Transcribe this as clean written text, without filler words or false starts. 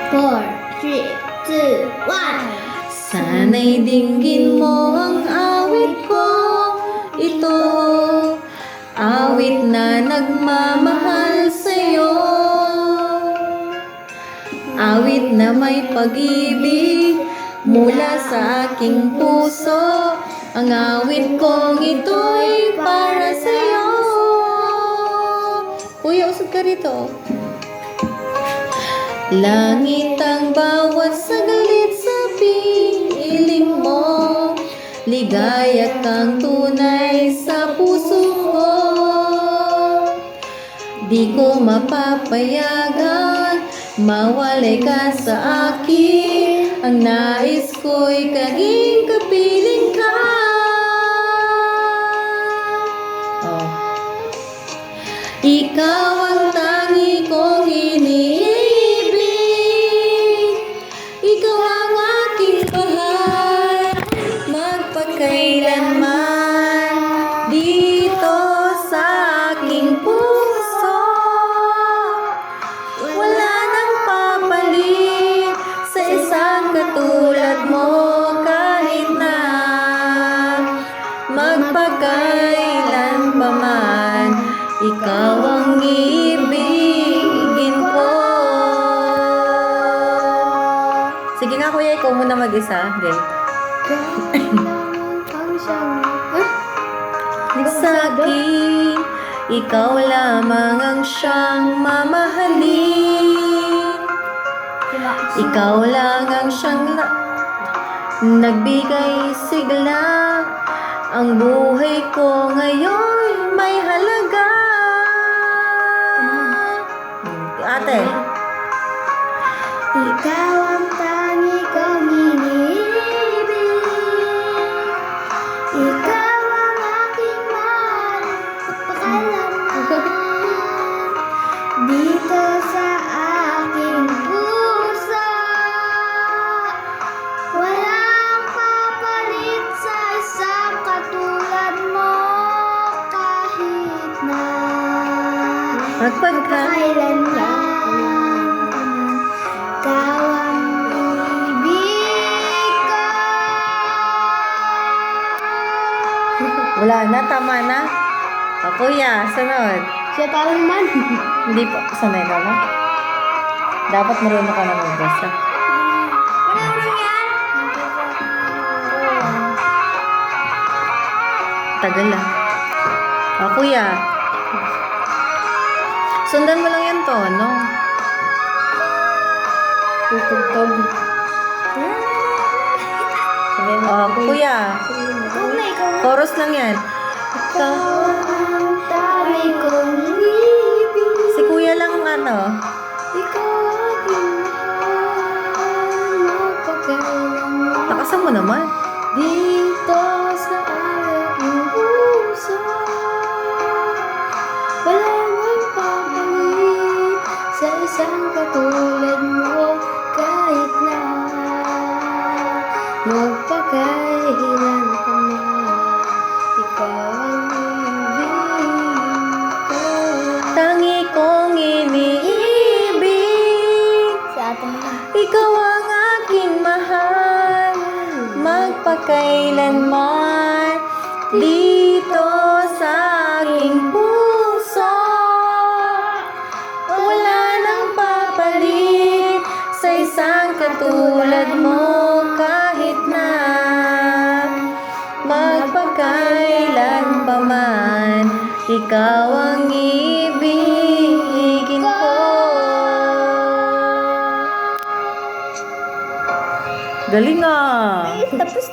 4, 3, 2, 1. Sana'y dinggin mo ang awit ko. Ito, awit na nagmamahal sa'yo. Awit na may pag-ibig mula sa aking puso. Ang awit kong ito'y para sa'yo. Kuya, usog ka rito. Langit ang bawat saglit sa piling mo. Ligaya kang tunay sa puso ko. Di ko mapapayagan mawalay ka sa akin. Ang nais ko'y kaging kapiling ka. Ikaw ang tangi kong iniibig. Ikaw ang aking mahal, magpakailanman dito sa aking puso. Wala nang papalit sa isang katulad mo, kahit na magpakailan pa man. Ikaw ang ibigin ko. Sige nga kuya, ikaw muna mag-isa. Sa akin, ikaw lamang ang siyang mamahalin. Ikaw lang ang siyang nagbigay sigla. Ang buhay ko ngayon may halaga. Ate. Ikaw ang tangi kong iniibig. Ikaw ang aking mahal, magpakailanman dito sa aking puso. Walang papalit sa isang katulad mo, kahit na magpakailanman. Ikaw ang ibig ko. Wala na, tama na. O kuya, sunod. Siya parang man. Hindi po, sanay ka na. Dapat marunong ka na mag-basa. Wala naman yan. Tagal lang. O kuya. Sundan mo lang yung tono. Tutugtog. O kuya. Ikaw na, ikaw na. Chorus lang yan. Ikaw ang tangi kong ibig. Si kuya lang ano. Ikaw aking mahal, magpakailanman Lakasan mo naman. dito sa aking puso. Walang magpapalit sa isang katulad mo, kahit na magpakailan pa man. Ikaw ang ibig ko. Tangi kong iniibig. Sa atin na. Ikaw ang aking mahal, magpakailanman dito sa aking puso. Wala nang papalit sa isang katulad mo, kahit na magpakailan pa man. Ikaw ang ibigin ko. Galing ah! Tapos